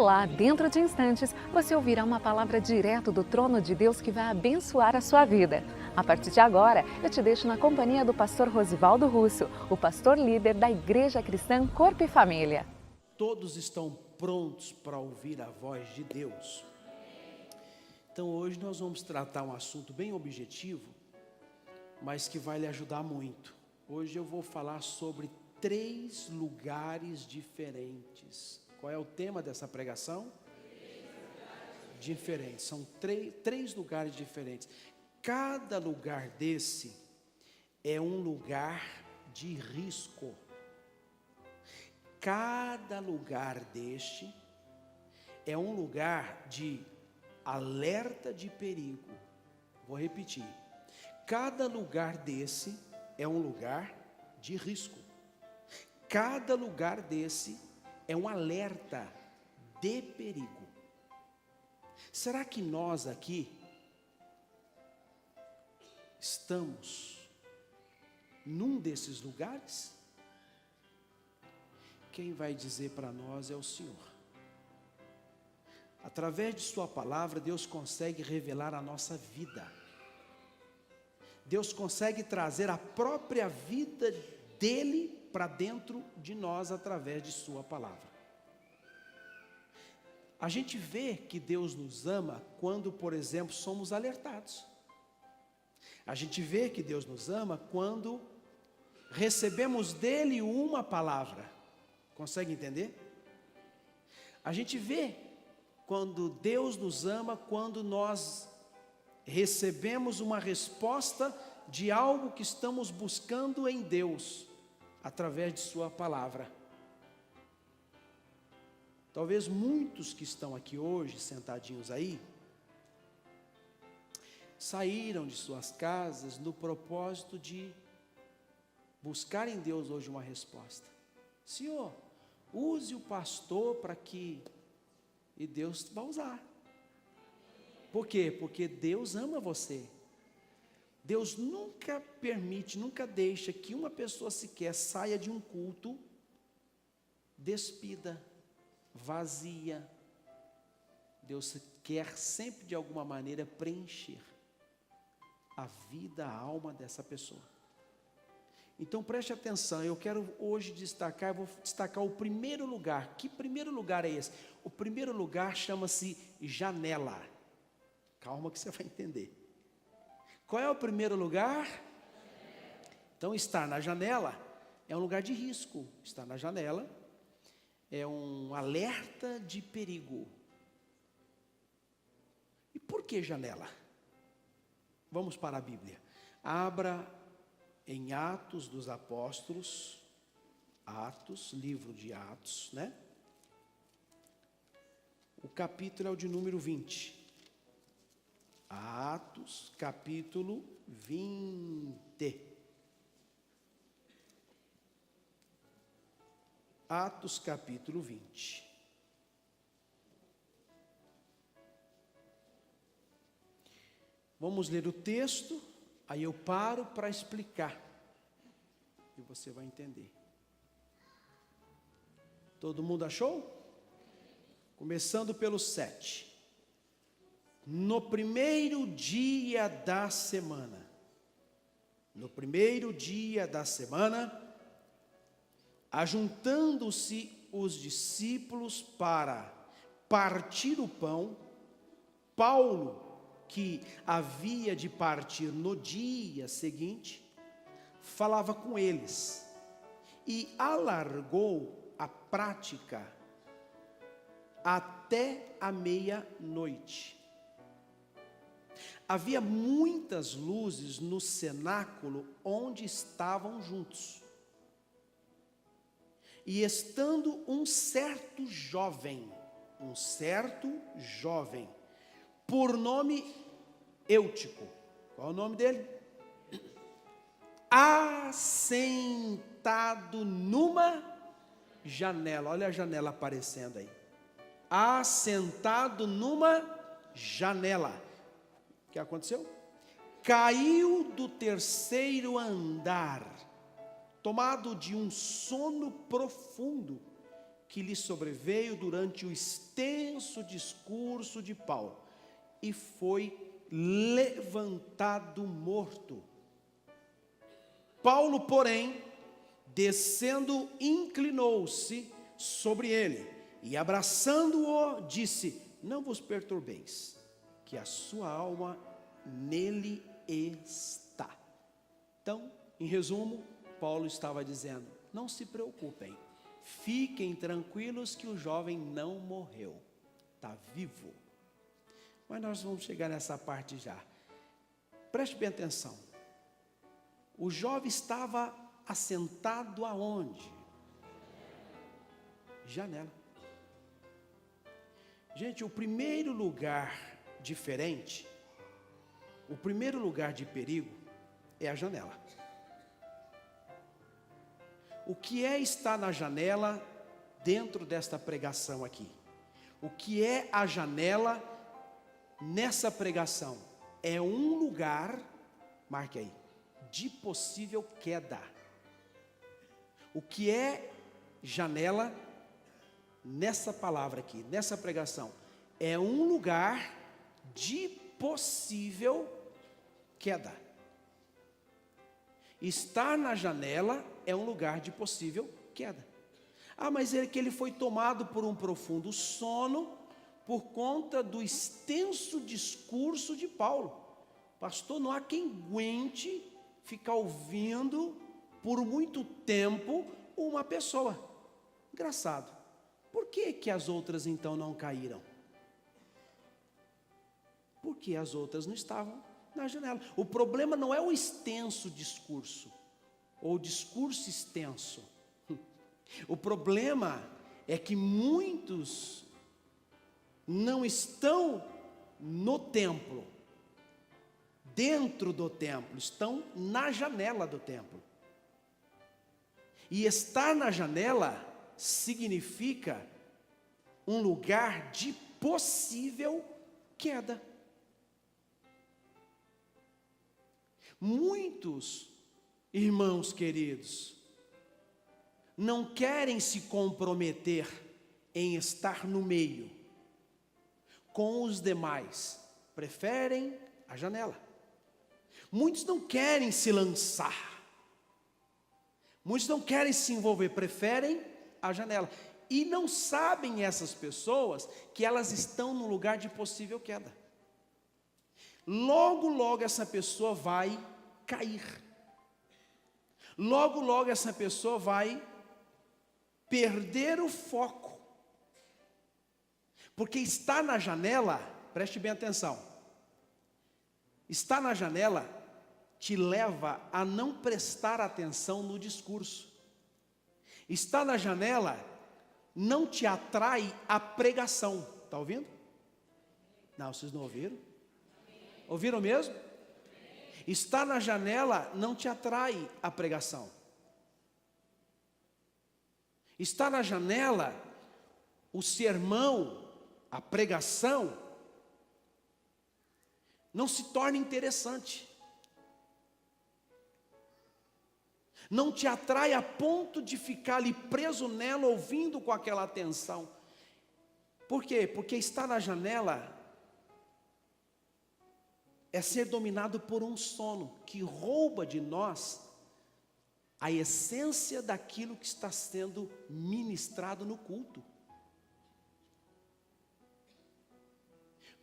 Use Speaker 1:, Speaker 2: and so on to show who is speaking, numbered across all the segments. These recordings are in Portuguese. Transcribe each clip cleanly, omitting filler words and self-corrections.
Speaker 1: Olá, dentro de instantes você ouvirá uma palavra direto do trono de Deus que vai abençoar a sua vida. A partir de agora, eu te deixo na companhia do pastor Rosivaldo Russo, o pastor líder da Igreja Cristã Corpo e Família.
Speaker 2: Todos estão prontos para ouvir a voz de Deus. Então hoje nós vamos tratar um assunto bem objetivo, mas que vai lhe ajudar muito. Hoje eu vou falar sobre 3 lugares diferentes. Qual é o tema dessa pregação? Diferentes. São três lugares diferentes. Cada lugar desse é um lugar de risco. Cada lugar deste é um lugar de alerta de perigo. Vou repetir. Cada lugar desse é um lugar de risco. Cada lugar desse é um alerta de perigo. Será que nós aqui estamos num desses lugares? Quem vai dizer para nós é o Senhor. Através de sua palavra, Deus consegue revelar a nossa vida. Deus consegue trazer a própria vida dele para dentro de nós através de sua palavra. A gente vê que Deus nos ama quando, por exemplo, somos alertados. A gente vê que Deus nos ama quando recebemos dele uma palavra. Consegue entender? A gente vê quando Deus nos ama quando nós recebemos uma resposta de algo que estamos buscando em Deus, através de sua palavra. Talvez muitos que estão aqui hoje, sentadinhos aí, saíram de suas casas no propósito de buscar em Deus hoje uma resposta. Senhor, use o pastor para que... E Deus vai usar. Por quê? Porque Deus ama você. Deus nunca permite, nunca deixa que uma pessoa sequer saia de um culto despida, vazia. Deus quer sempre de alguma maneira preencher a vida, a alma dessa pessoa. Então preste atenção, eu quero hoje destacar, eu vou destacar o primeiro lugar. Que primeiro lugar é esse? O primeiro lugar chama-se janela. Calma que você vai entender. Qual é o primeiro lugar? Então, estar na janela é um lugar de risco. Estar na janela é um alerta de perigo. E por que janela? Vamos para a Bíblia. Abra em Atos dos Apóstolos, Atos, livro de Atos, né? O capítulo é o de número 20. Atos, capítulo 20. Atos, capítulo 20. Vamos ler o texto, aí eu paro para explicar. E você vai entender. Todo mundo achou? Começando pelo 7. No primeiro dia da semana, ajuntando-se os discípulos para partir o pão, Paulo, que havia de partir no dia seguinte, falava com eles e alargou a prática até a meia-noite. Havia muitas luzes no cenáculo onde estavam juntos. E estando um certo jovem, por nome Eutico. Qual é o nome dele? Assentado numa janela. Olha a janela aparecendo aí. Assentado numa janela. O que aconteceu? Caiu do 3º andar, tomado de um sono profundo, que lhe sobreveio durante o extenso discurso de Paulo, e foi levantado morto. Paulo, porém, descendo, inclinou-se sobre ele, e abraçando-o, disse: não vos perturbeis, que a sua alma nele está. Então, em resumo, Paulo estava dizendo: não se preocupem, fiquem tranquilos que o jovem não morreu, está vivo. Mas nós vamos chegar nessa parte já. Preste bem atenção. O jovem estava assentado aonde? Janela. Gente, o primeiro lugar diferente, o primeiro lugar de perigo é a janela. O que é estar na janela dentro desta pregação aqui? O que é a janela nessa pregação? É um lugar, marque aí, de possível queda. O que é janela nessa palavra aqui, nessa pregação? É um lugar de possível queda. Estar na janela é um lugar de possível queda. Ah, mas é que ele foi tomado por um profundo sono por conta do extenso discurso de Paulo. Pastor, não há quem aguente ficar ouvindo por muito tempo uma pessoa. Engraçado. Por que que as outras então não caíram? Porque as outras não estavam na janela. O problema não é o extenso discurso, ou o discurso extenso. O problema é que muitos não estão no templo, dentro do templo, estão na janela do templo. E estar na janela significa um lugar de possível queda. Muitos irmãos queridos não querem se comprometer em estar no meio com os demais, preferem a janela. Muitos não querem se lançar, muitos não querem se envolver, preferem a janela. E não sabem essas pessoas que elas estão no lugar de possível queda. Logo, logo essa pessoa vai cair. Logo, logo essa pessoa vai perder o foco. Porque está na janela, preste bem atenção. Está na janela te leva a não prestar atenção no discurso. Está na janela não te atrai a pregação. Está ouvindo? Não, vocês não ouviram? Ouviram mesmo? Estar na janela não te atrai a pregação. Estar na janela, o sermão, a pregação, não se torna interessante. Não te atrai a ponto de ficar ali preso nela, ouvindo com aquela atenção. Por quê? Porque estar na janela é ser dominado por um sono que rouba de nós a essência daquilo que está sendo ministrado no culto.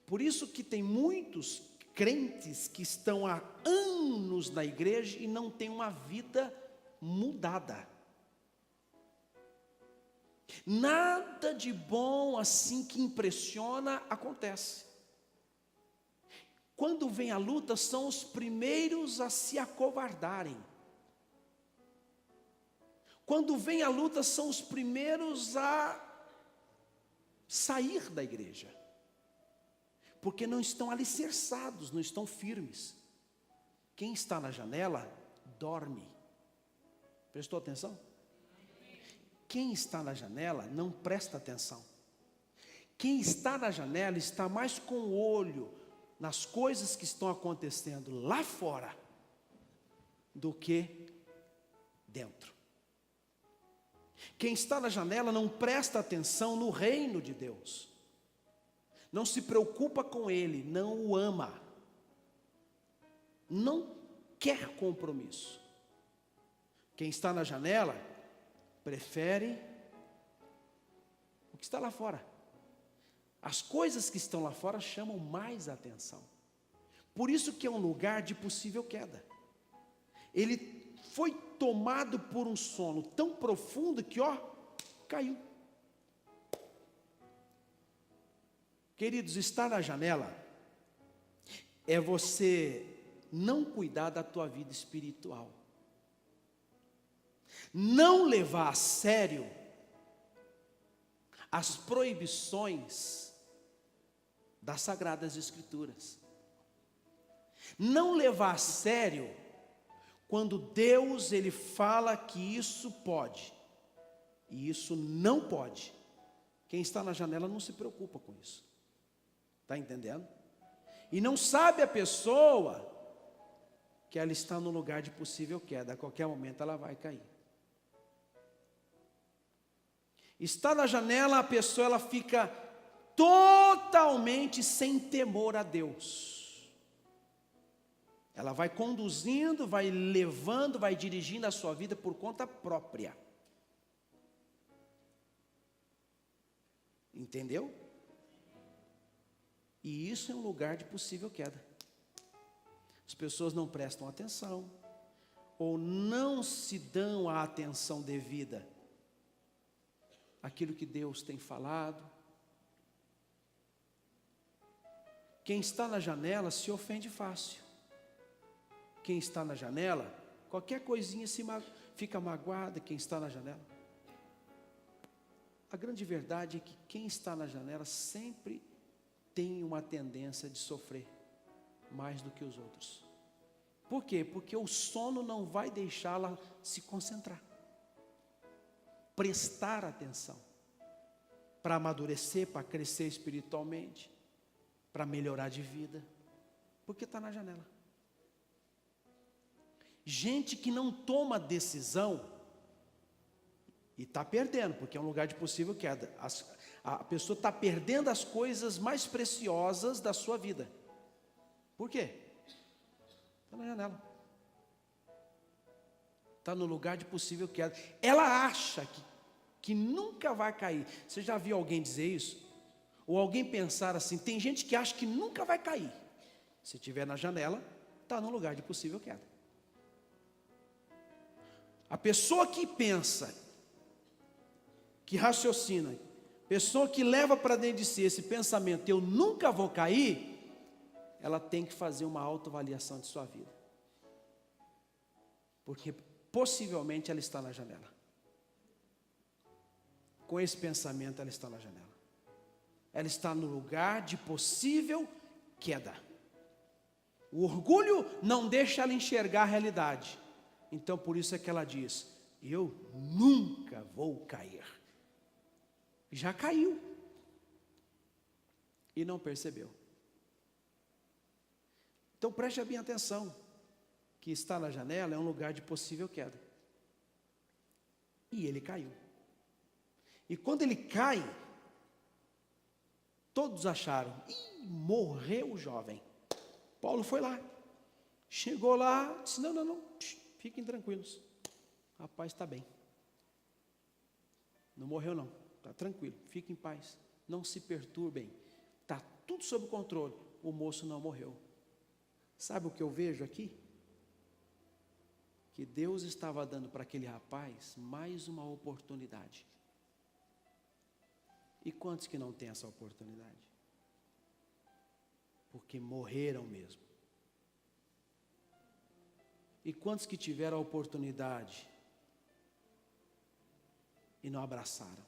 Speaker 2: Por isso que tem muitos crentes que estão há anos na igreja e não têm uma vida mudada. Nada de bom assim que impressiona acontece. Quando vem a luta, são os primeiros a se acovardarem. Quando vem a luta, são os primeiros a sair da igreja. Porque não estão alicerçados, não estão firmes. Quem está na janela, dorme. Prestou atenção? Quem está na janela, não presta atenção. Quem está na janela, está mais com o olho nas coisas que estão acontecendo lá fora, do que dentro. Quem está na janela não presta atenção no reino de Deus, não se preocupa com Ele, não o ama, não quer compromisso. Quem está na janela prefere o que está lá fora. As coisas que estão lá fora chamam mais atenção. Por isso que é um lugar de possível queda. Ele foi tomado por um sono tão profundo que, caiu. Queridos, estar na janela é você não cuidar da tua vida espiritual. Não levar a sério as proibições das Sagradas Escrituras. Não levar a sério quando Deus ele fala que isso pode e isso não pode. Quem está na janela não se preocupa com isso. Está entendendo? E não sabe a pessoa que ela está no lugar de possível queda. A qualquer momento ela vai cair. Está na janela, a pessoa ela fica totalmente sem temor a Deus. Ela vai conduzindo, vai levando, vai dirigindo a sua vida por conta própria. Entendeu? E isso é um lugar de possível queda. As pessoas não prestam atenção, ou não se dão a atenção devida àquilo que Deus tem falado. Quem está na janela se ofende fácil. Quem está na janela, qualquer coisinha fica magoada. Quem está na janela. A grande verdade é que quem está na janela sempre tem uma tendência de sofrer mais do que os outros. Por quê? Porque o sono não vai deixá-la se concentrar, prestar atenção, para amadurecer, para crescer espiritualmente, para melhorar de vida, porque está na janela. Gente que não toma decisão e está perdendo, porque é um lugar de possível queda. A pessoa está perdendo as coisas mais preciosas da sua vida. Por quê? Está na janela. Está no lugar de possível queda. Ela acha que nunca vai cair. Você já viu alguém dizer isso? Ou alguém pensar assim? Tem gente que acha que nunca vai cair. Se estiver na janela, está no lugar de possível queda. A pessoa que pensa, que raciocina, pessoa que leva para dentro de si esse pensamento, eu nunca vou cair, ela tem que fazer uma autoavaliação de sua vida. Porque possivelmente ela está na janela. Com esse pensamento ela está na janela. Ela está no lugar de possível queda. O orgulho não deixa ela enxergar a realidade. Então por isso é que ela diz, eu nunca vou cair. Já caiu. E não percebeu. Então preste bem atenção, que estar na janela é um lugar de possível queda. E ele caiu. E quando ele cai, todos acharam, morreu o jovem. Paulo foi lá, chegou lá, disse, não, fiquem tranquilos, rapaz está bem. Não morreu não, está tranquilo, fiquem em paz, não se perturbem, está tudo sob controle, o moço não morreu. Sabe o que eu vejo aqui? Que Deus estava dando para aquele rapaz mais uma oportunidade. E quantos que não têm essa oportunidade? Porque morreram mesmo. E quantos que tiveram a oportunidade e não abraçaram?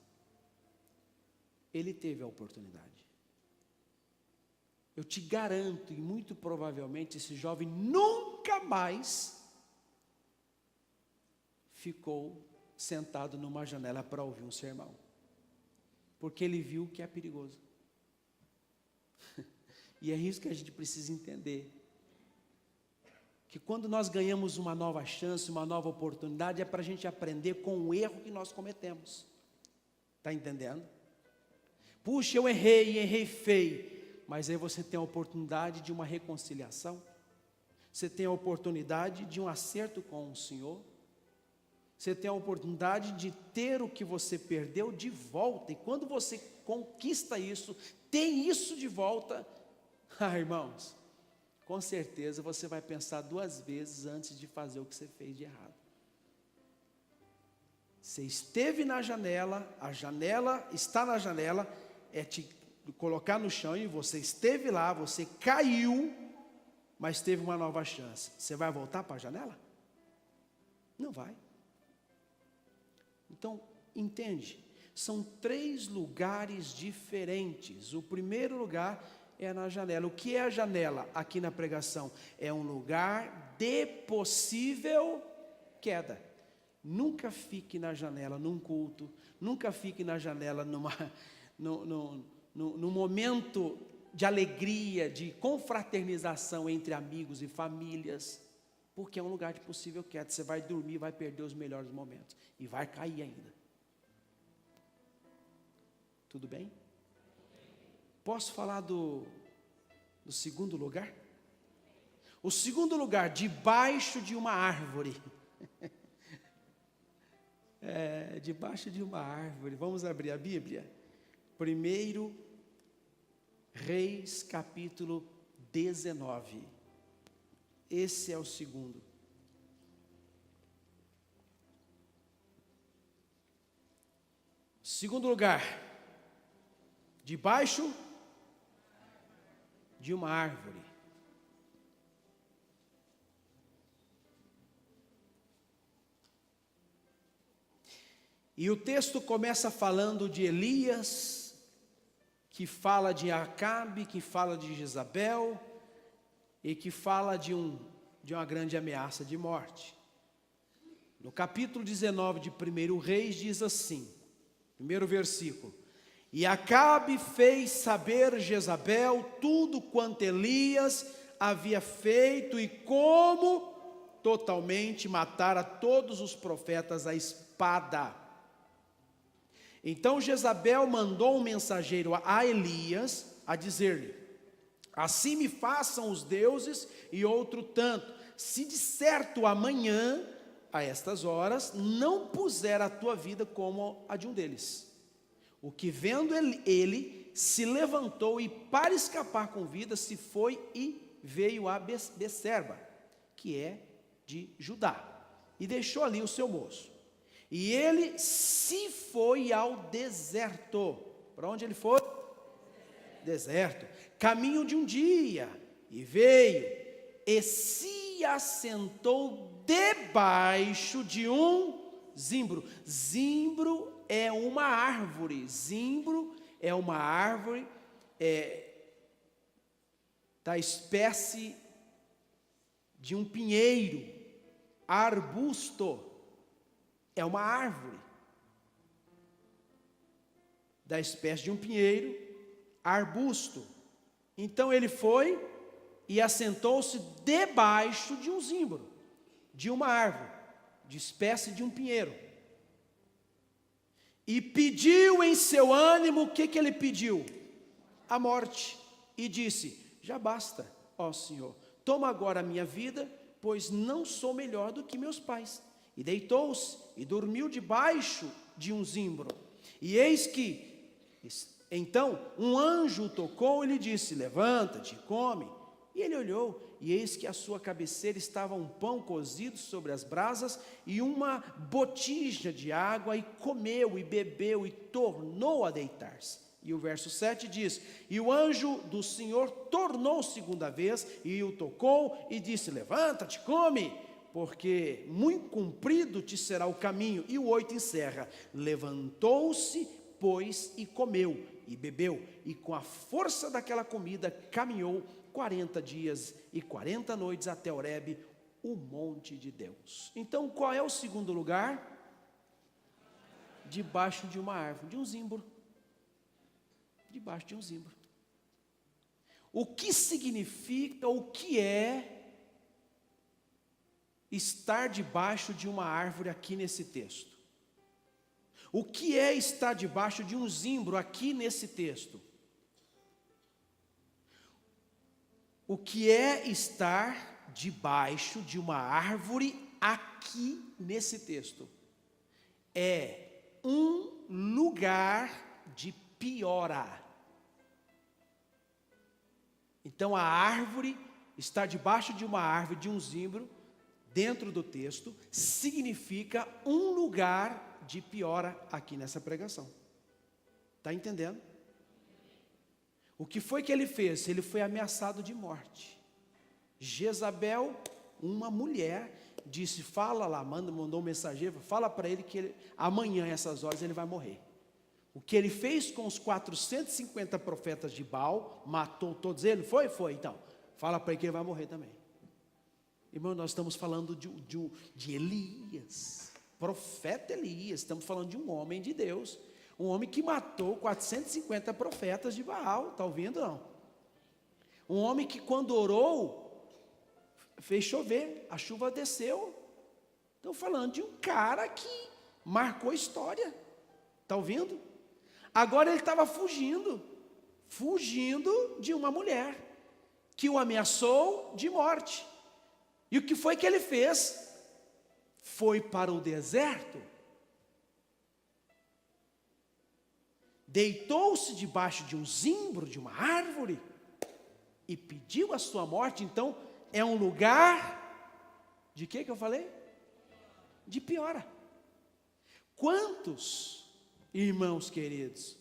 Speaker 2: Ele teve a oportunidade. Eu te garanto, e muito provavelmente esse jovem nunca mais ficou sentado numa janela para ouvir um sermão. Porque ele viu que é perigoso. E é isso que a gente precisa entender. que quando nós ganhamos uma nova chance, uma nova oportunidade, é para a gente aprender com o erro que nós cometemos. Está entendendo? Puxa, eu errei feio. Mas aí você tem a oportunidade de uma reconciliação. Você tem a oportunidade de um acerto com o Senhor. Você tem a oportunidade de ter o que você perdeu de volta. E quando você conquista isso, tem isso de volta, irmãos, com certeza você vai pensar 2 vezes antes de fazer o que você fez de errado. Você esteve na janela, a janela está na janela, é te colocar no chão e você esteve lá, você caiu, mas teve uma nova chance. Você vai voltar para a janela? Não vai. Então, entende? São 3 lugares diferentes. O primeiro lugar é na janela. O que é a janela aqui na pregação? É um lugar de possível queda. Nunca fique na janela num culto, nunca fique na janela num momento de alegria, de confraternização entre amigos e famílias, porque é um lugar de possível queda. Você vai dormir, vai perder os melhores momentos e vai cair ainda. Tudo bem? Posso falar do segundo lugar? O segundo lugar, debaixo de uma árvore. Debaixo de uma árvore. Vamos abrir a Bíblia? 1 Reis, capítulo 19. Esse é o segundo. Segundo lugar, debaixo de uma árvore. E o texto começa falando de Elias, que fala de Acabe, que fala de Jezabel, e que fala de uma grande ameaça de morte. No capítulo 19 de 1 Reis diz assim, primeiro versículo: E Acabe fez saber Jezabel tudo quanto Elias havia feito e como totalmente matara todos os profetas à espada. Então Jezabel mandou um mensageiro a Elias a dizer-lhe: Assim me façam os deuses e outro tanto, se de certo amanhã, a estas horas, não puser a tua vida como a de um deles. O que vendo ele se levantou e para escapar com vida se foi e veio a Becerba, que é de Judá, e deixou ali o seu moço. E ele se foi ao deserto. Para onde ele foi? Deserto. Caminho de um dia. E veio e se assentou debaixo de um zimbro. Zimbro é uma árvore. Zimbro é uma árvore da espécie de um pinheiro, arbusto. É uma árvore da espécie de um pinheiro, arbusto. Então ele foi e assentou-se debaixo de um zimbro, de uma árvore, de espécie de um pinheiro. E pediu em seu ânimo, o que ele pediu? A morte. E disse: já basta, ó Senhor, toma agora a minha vida, pois não sou melhor do que meus pais. E deitou-se e dormiu debaixo de um zimbro. E eis que, então, um anjo o tocou e lhe disse: levanta-te, come. E ele olhou, e eis que à sua cabeceira estava um pão cozido sobre as brasas e uma botija de água, e comeu e bebeu e tornou a deitar-se. E o verso 7 diz: e o anjo do Senhor tornou segunda vez e o tocou e disse: levanta-te, come, porque muito comprido te será o caminho. E o 8 encerra: levantou-se, pois, e comeu, e bebeu, e com a força daquela comida caminhou 40 dias e 40 noites até Horebe, o monte de Deus. Então, qual é o segundo lugar? Debaixo de uma árvore, de um zimbro. Debaixo de um zimbro. O que significa, o que é estar debaixo de uma árvore aqui nesse texto? O que é estar debaixo de um zimbro aqui nesse texto? O que é estar debaixo de uma árvore aqui nesse texto? É um lugar de piora. Então a árvore, estar debaixo de uma árvore, de um zimbro, dentro do texto, significa um lugar de piora aqui nessa pregação. Está entendendo? O que foi que ele fez? Ele foi ameaçado de morte. Jezabel, uma mulher, disse, fala lá, mandou um mensageiro, fala para ele que amanhã, essas horas, ele vai morrer. O que ele fez com os 450 profetas de Baal, matou todos eles, foi, então, fala para ele que ele vai morrer também. Irmão, nós estamos falando de Elias, profeta Elias, estamos falando de um homem de Deus, um homem que matou 450 profetas de Baal, está ouvindo não? Um homem que quando orou, fez chover, a chuva desceu. Estou falando de um cara que marcou a história, está ouvindo? Agora ele estava fugindo de uma mulher, que o ameaçou de morte. E o que foi que ele fez? Foi para o deserto, deitou-se debaixo de um zimbro, de uma árvore, e pediu a sua morte. Então, é um lugar, de que eu falei? De piora. Quantos irmãos queridos,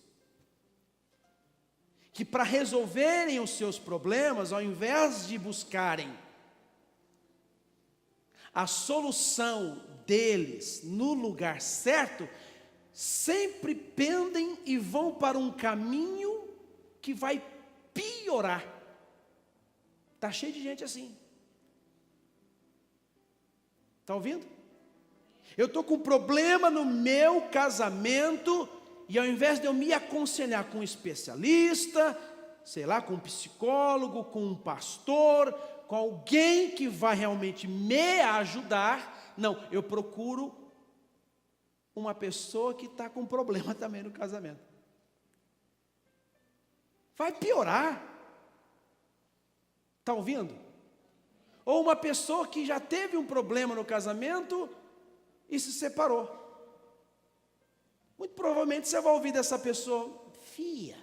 Speaker 2: que para resolverem os seus problemas, ao invés de buscarem a solução deles no lugar certo, sempre pendem e vão para um caminho que vai piorar. Está cheio de gente assim. Está ouvindo? Eu estou com um problema no meu casamento, e ao invés de eu me aconselhar com um especialista, sei lá, com um psicólogo, com um pastor, com alguém que vai realmente me ajudar, não, eu procuro uma pessoa que está com problema também no casamento. Vai piorar. Está ouvindo? Ou uma pessoa que já teve um problema no casamento e se separou. Muito provavelmente você vai ouvir dessa pessoa, filha,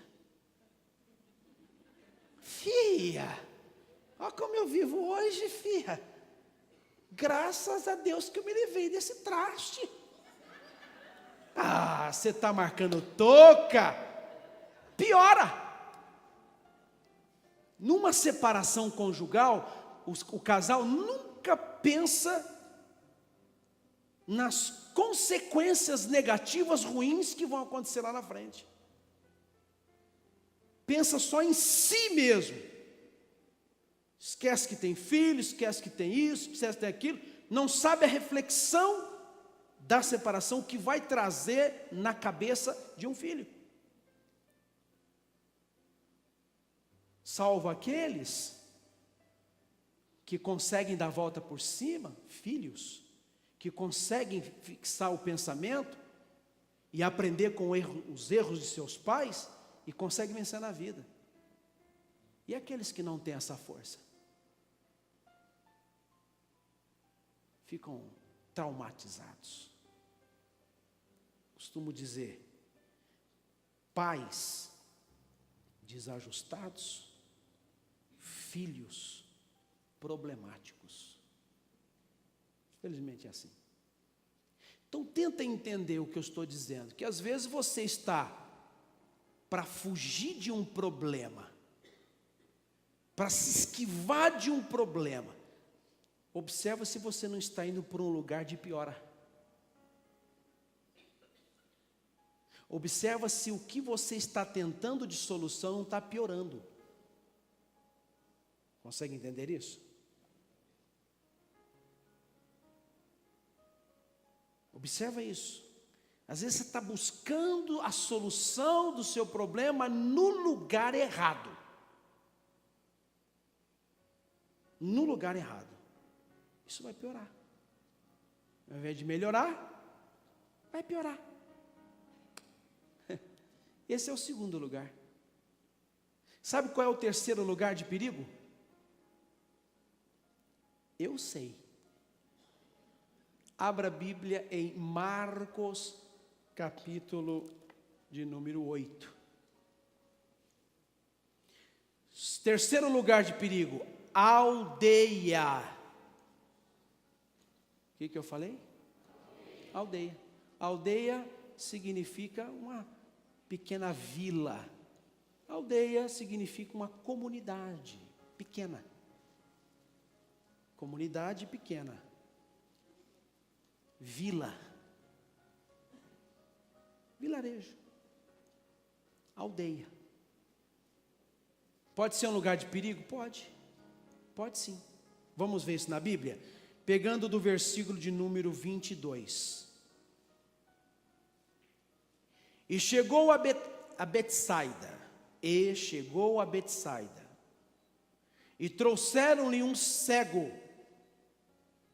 Speaker 2: olha como eu vivo hoje, filha. Graças a Deus que eu me livrei desse traste. Ah, você está marcando toca. Piora. Numa separação conjugal, o casal nunca pensa nas consequências negativas, ruins que vão acontecer lá na frente. Pensa só em si mesmo. Esquece que tem filho, esquece que tem isso, esquece que tem aquilo. Não sabe a reflexão da separação que vai trazer na cabeça de um filho. Salvo aqueles que conseguem dar a volta por cima, filhos, que conseguem fixar o pensamento e aprender com os erros de seus pais e conseguem vencer na vida. E aqueles que não têm essa força? Ficam traumatizados. Costumo dizer, pais desajustados, filhos problemáticos. Infelizmente é assim. Então tenta entender o que eu estou dizendo, que às vezes você está para fugir de um problema, para se esquivar de um problema. Observa se você não está indo por um lugar de piora. Observa se o que você está tentando de solução não está piorando. Consegue entender isso? Observa isso. Às vezes você está buscando a solução do seu problema no lugar errado. No lugar errado. Isso vai piorar. Ao invés de melhorar, vai piorar. Esse é o segundo lugar. Sabe qual é o terceiro lugar de perigo? Eu sei. Abra a Bíblia em Marcos, capítulo de número 8. Terceiro lugar de perigo, aldeia. O que eu falei? Aldeia. Aldeia significa uma pequena vila. Aldeia significa uma comunidade pequena. Comunidade pequena. Vila. Vilarejo. Aldeia. Pode ser um lugar de perigo? Pode. Pode sim. Vamos ver isso na Bíblia? Pegando do versículo de número 22. E chegou a Betsaida. E trouxeram-lhe um cego.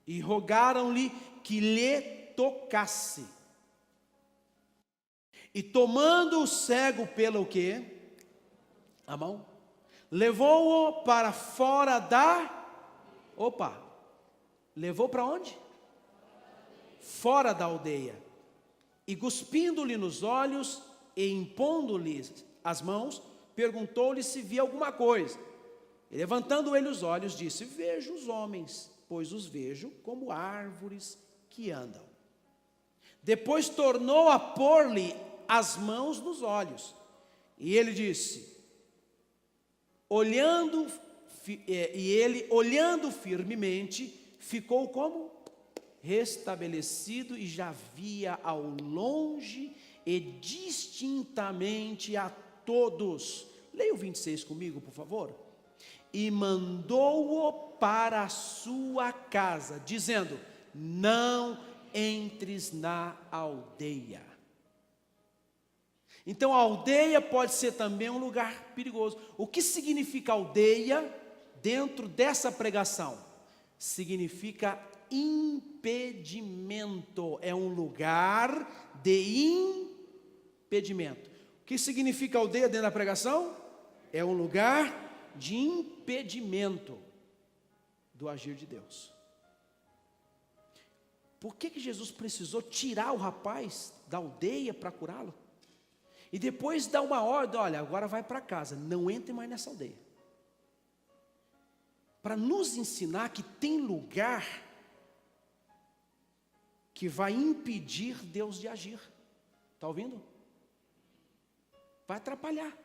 Speaker 2: E rogaram-lhe que lhe tocasse. E tomando o cego pelo quê? A mão. Levou-o para fora levou para onde? Fora da aldeia. E cuspindo-lhe nos olhos e impondo-lhe as mãos, perguntou-lhe se via alguma coisa. E levantando ele os olhos, disse: vejo os homens, pois os vejo como árvores que andam. Depois tornou a pôr-lhe as mãos nos olhos. E ele disse, olhando firmemente, ficou como? Restabelecido, e já via ao longe e distintamente a todos. Leia o 26 comigo, por favor. E mandou-o para a sua casa, dizendo: não entres na aldeia. Então a aldeia pode ser também um lugar perigoso. O que significa aldeia dentro dessa pregação? Significa impedimento, é um lugar de impedimento. O que significa aldeia dentro da pregação? É um lugar de impedimento do agir de Deus. Por que Jesus precisou tirar o rapaz da aldeia para curá-lo? E depois dá uma ordem: olha, agora vai para casa, não entre mais nessa aldeia. Para nos ensinar que tem lugar que vai impedir Deus de agir. Está ouvindo? Vai atrapalhar.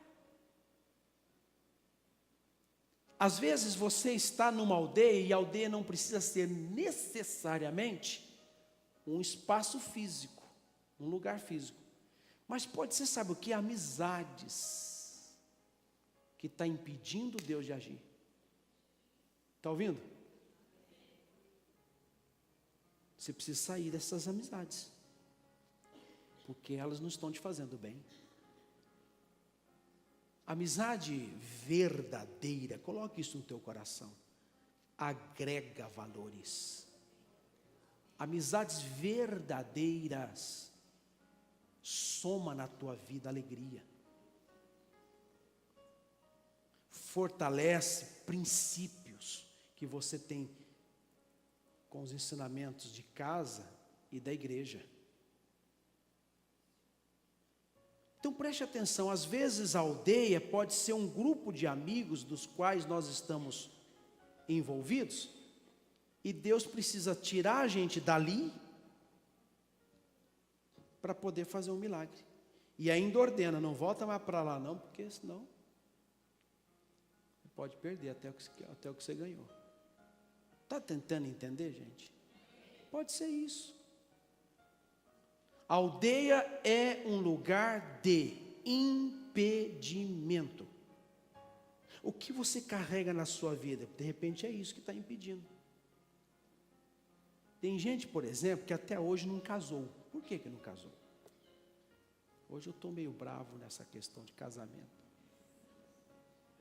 Speaker 2: Às vezes você está numa aldeia, e a aldeia não precisa ser necessariamente um espaço físico, um lugar físico. Mas pode ser, sabe o que? Amizades que está impedindo Deus de agir. Está ouvindo? Você precisa sair dessas amizades, porque elas não estão te fazendo bem. Amizade verdadeira, coloque isso no teu coração, agrega valores. Amizades verdadeiras soma na tua vida alegria, fortalece princípios que você tem com os ensinamentos de casa e da igreja. Então preste atenção, às vezes a aldeia pode ser um grupo de amigos dos quais nós estamos envolvidos, e Deus precisa tirar a gente dali para poder fazer um milagre. E ainda ordena: não volta mais para lá não, porque senão você pode perder até o que você ganhou. Está tentando entender, gente? Pode ser isso. A aldeia é um lugar de impedimento. O que você carrega na sua vida, de repente é isso que está impedindo. Tem gente, por exemplo, que até hoje não casou. Por que não casou? Hoje eu estou meio bravo nessa questão de casamento.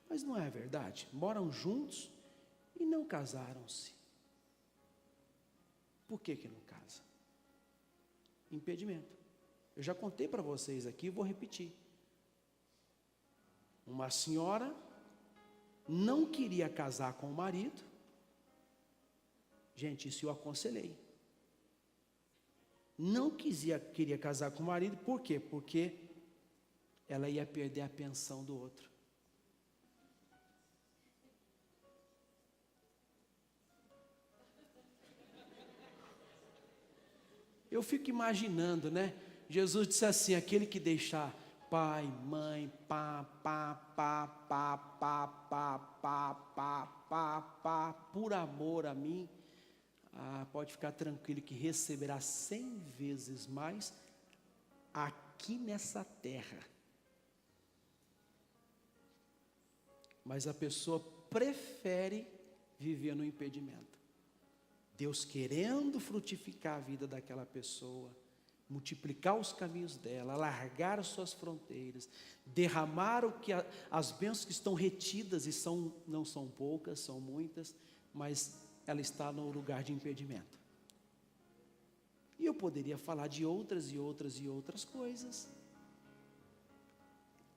Speaker 2: Mas não é verdade? Moram juntos e não casaram-se. Por que não casa? impedimento. Eu já contei para vocês aqui, vou repetir. Uma senhora não queria casar com o marido. Gente, isso eu aconselhei. Não queria casar com o marido, por quê? Porque ela ia perder a pensão do outro. Eu fico imaginando, né? Jesus disse assim, aquele que deixar pai, mãe, por amor a mim, pode ficar tranquilo que receberá 100 vezes mais aqui nessa terra. Mas a pessoa prefere viver no impedimento. Deus querendo frutificar a vida daquela pessoa, multiplicar os caminhos dela, alargar as suas fronteiras, derramar as bênçãos que estão retidas, e não são poucas, são muitas, mas ela está no lugar de impedimento. E eu poderia falar de outras coisas.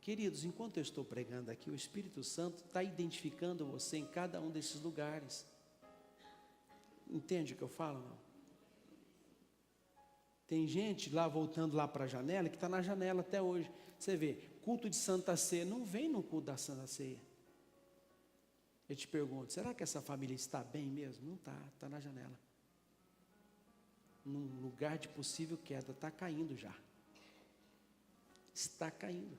Speaker 2: Queridos, enquanto eu estou pregando aqui, o Espírito Santo está identificando você em cada um desses lugares. Entende o que eu falo, não? Tem gente lá, voltando lá para a janela, que está na janela até hoje. Você vê, culto de Santa Ceia, não vem no culto da Santa Ceia. Eu te pergunto, será que essa família está bem mesmo? Não está, está na janela. Num lugar de possível queda, está caindo já. Está caindo.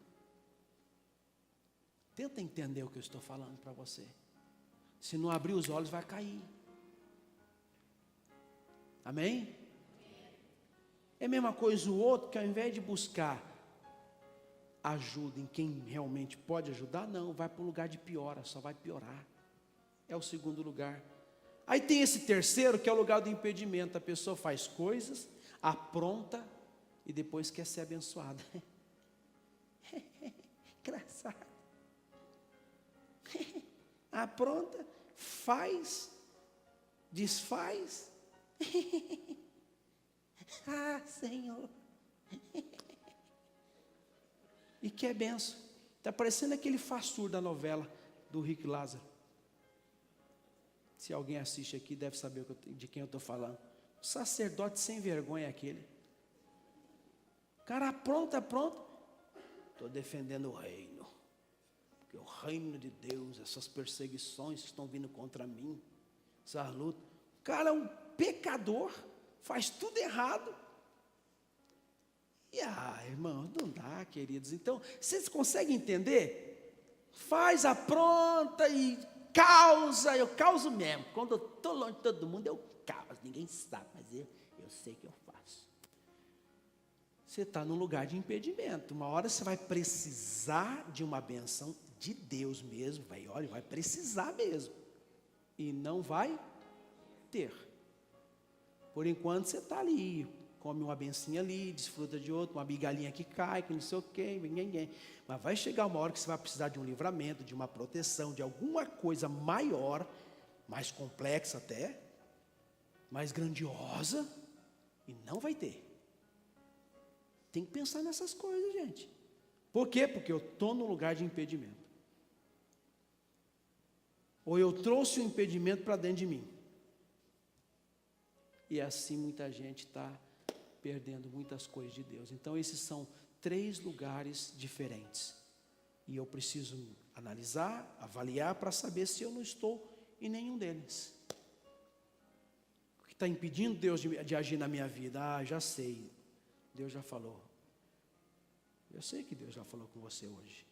Speaker 2: Tenta entender o que eu estou falando para você. Se não abrir os olhos, vai cair. Amém? É a mesma coisa o outro, que ao invés de buscar ajuda em quem realmente pode ajudar, não, vai para um lugar de piora, só vai piorar. É o segundo lugar. Aí tem esse terceiro, que é o lugar do impedimento. A pessoa faz coisas, apronta e depois quer ser abençoada. Engraçado. Apronta, faz, desfaz. Senhor. E que é benção. Está parecendo aquele fastur da novela do Rick Lázaro. Se alguém assiste aqui, deve saber de quem eu estou falando. O sacerdote sem vergonha é aquele. O cara apronta. Estou defendendo o reino. Porque o reino de Deus, essas perseguições que estão vindo contra mim, essas lutas. O cara é um pecador, faz tudo errado. E irmão, não dá, queridos. Então, vocês conseguem entender? Faz, apronta e causa. Eu causo mesmo. Quando eu estou longe de todo mundo, eu causo. Ninguém sabe, mas eu sei que eu faço. Você está num lugar de impedimento. Uma hora você vai precisar de uma benção de Deus mesmo. Vai precisar mesmo. E não vai ter. Por enquanto você está ali, come uma bencinha ali, desfruta de outra, uma migalhinha que cai, que não sei o quê, ninguém. Mas vai chegar uma hora que você vai precisar de um livramento, de uma proteção, de alguma coisa maior, mais complexa até, mais grandiosa, e não vai ter. Tem que pensar nessas coisas, gente. Por quê? Porque eu estou no lugar de impedimento. Ou eu trouxe o impedimento para dentro de mim. E assim muita gente está perdendo muitas coisas de Deus. Então esses são 3 lugares diferentes. E eu preciso analisar, avaliar para saber se eu não estou em nenhum deles. O que está impedindo Deus de agir na minha vida? Já sei. Deus já falou. Eu sei que Deus já falou com você hoje.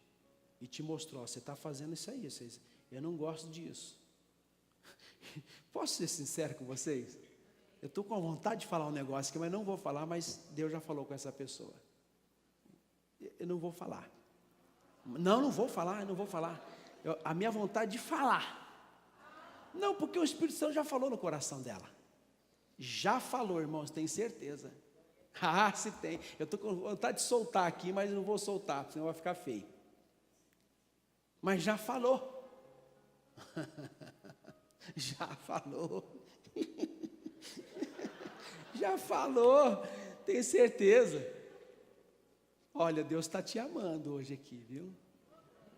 Speaker 2: E te mostrou, você está fazendo isso aí. Eu não gosto disso. Posso ser sincero com vocês? Eu estou com vontade de falar um negócio aqui, mas não vou falar, mas Deus já falou com essa pessoa. Eu não vou falar. Não vou falar. A minha vontade de falar. Não, porque o Espírito Santo já falou no coração dela. Já falou, irmãos, tem certeza. Se tem. Eu estou com vontade de soltar aqui, mas não vou soltar, senão vai ficar feio. Mas já falou. Já falou. Já falou. Tenho certeza. Olha, Deus está te amando hoje aqui, viu?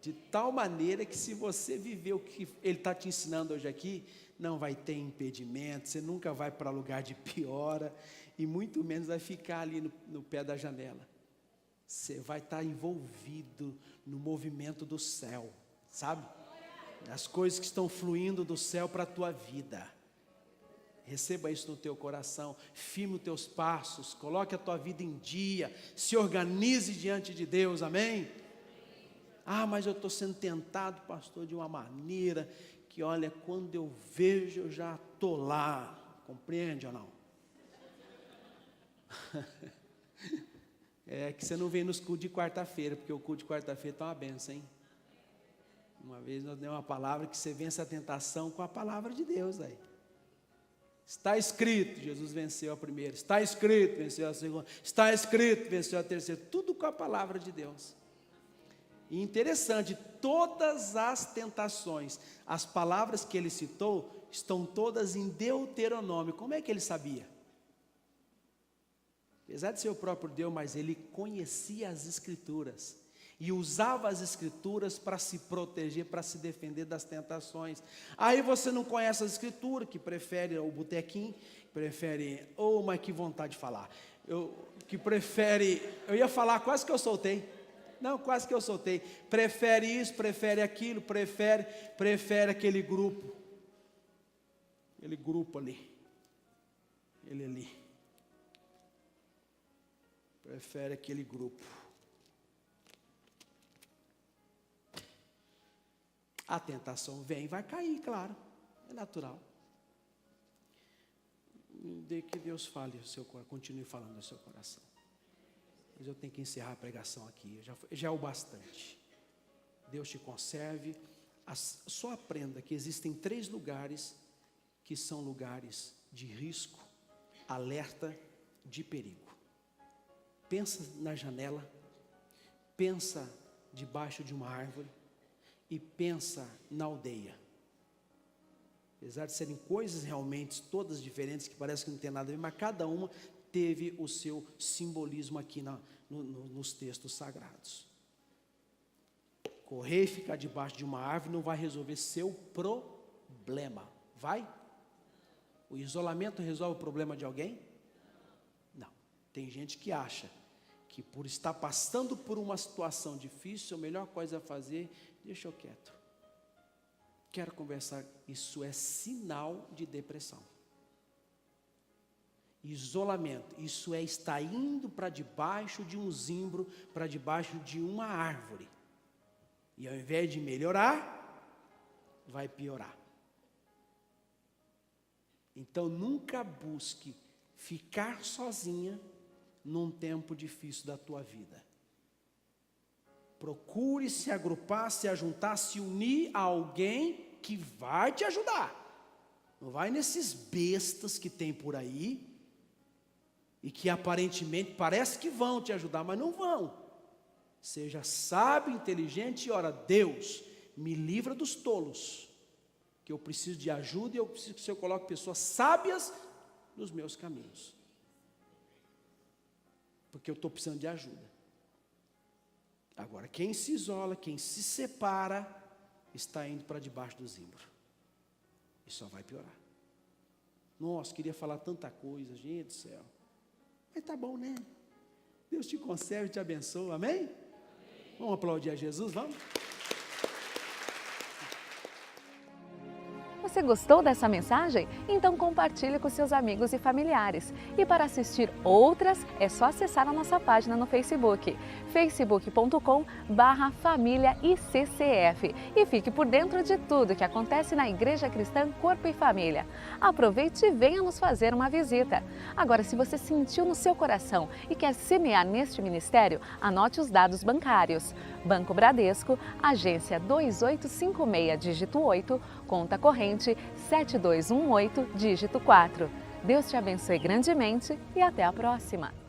Speaker 2: De tal maneira que se você viver o que Ele está te ensinando hoje aqui, não vai ter impedimento, você nunca vai para lugar de piora, e muito menos vai ficar ali no pé da janela. Você vai estar envolvido no movimento do céu, sabe? As coisas que estão fluindo do céu para a tua vida. Receba isso no teu coração, firme os teus passos, coloque a tua vida em dia, se organize diante de Deus, amém? Ah, mas eu estou sendo tentado, pastor, de uma maneira que, olha, quando eu vejo, eu já estou lá, compreende ou não? É que você não vem nos cultos de quarta-feira, porque o culto de quarta-feira está uma benção, hein? Uma vez nós demos uma palavra que você vence a tentação com a palavra de Deus aí. Está escrito, Jesus venceu a primeira. Está escrito, venceu a segunda. Está escrito, venceu a terceira. Tudo com a palavra de Deus. E interessante, todas as tentações, as palavras que ele citou, estão todas em Deuteronômio. Como é que ele sabia? Apesar de ser o próprio Deus, mas ele conhecia as Escrituras. E usava as Escrituras para se proteger, para se defender das tentações. Aí você não conhece as Escrituras, que prefere o botequim, prefere, mas que vontade de falar, eu ia falar quase que eu soltei, quase que eu soltei, prefere isso, prefere aquilo, prefere aquele grupo ali, ele ali, prefere aquele grupo. A tentação vem, vai cair, claro, é natural. De que Deus fale, continue falando no seu coração. Mas eu tenho que encerrar a pregação aqui, já é o bastante. Deus te conserve, só aprenda que existem 3 lugares que são lugares de risco, alerta, de perigo. Pensa na janela, pensa debaixo de uma árvore, e pensa na aldeia. Apesar de serem coisas realmente todas diferentes, que parece que não tem nada a ver, mas cada uma teve o seu simbolismo aqui nos textos sagrados. Correr e ficar debaixo de uma árvore não vai resolver seu problema, vai? O isolamento resolve o problema de alguém? Não. Tem gente que acha que por estar passando por uma situação difícil, a melhor coisa a fazer, deixa eu quieto. Quero conversar, isso é sinal de depressão. Isolamento, isso é estar indo para debaixo de um zimbro, para debaixo de uma árvore. E ao invés de melhorar, vai piorar. Então nunca busque ficar sozinha num tempo difícil da tua vida. Procure se agrupar, se ajuntar, se unir a alguém que vai te ajudar. Não vai nesses bestas que tem por aí e que aparentemente parece que vão te ajudar, mas não vão. Seja sábio, inteligente e ora, Deus, me livra dos tolos, que eu preciso de ajuda e eu preciso que o Senhor coloque pessoas sábias nos meus caminhos. Porque eu estou precisando de ajuda. Agora, quem se isola, quem se separa, está indo para debaixo do zimbro. E só vai piorar. Nossa, queria falar tanta coisa, gente do céu. Mas tá bom, né? Deus te conserve e te abençoe, amém? Vamos aplaudir a Jesus, vamos?
Speaker 1: Você gostou dessa mensagem? Então compartilhe com seus amigos e familiares. E para assistir outras, é só acessar a nossa página no Facebook, facebook.com/famíliaICCF. E fique por dentro de tudo que acontece na Igreja Cristã Corpo e Família. Aproveite e venha nos fazer uma visita. Agora, se você sentiu no seu coração e quer semear neste ministério, anote os dados bancários. Banco Bradesco, agência 2856, dígito 8, conta corrente 7218, dígito 4. Deus te abençoe grandemente e até a próxima!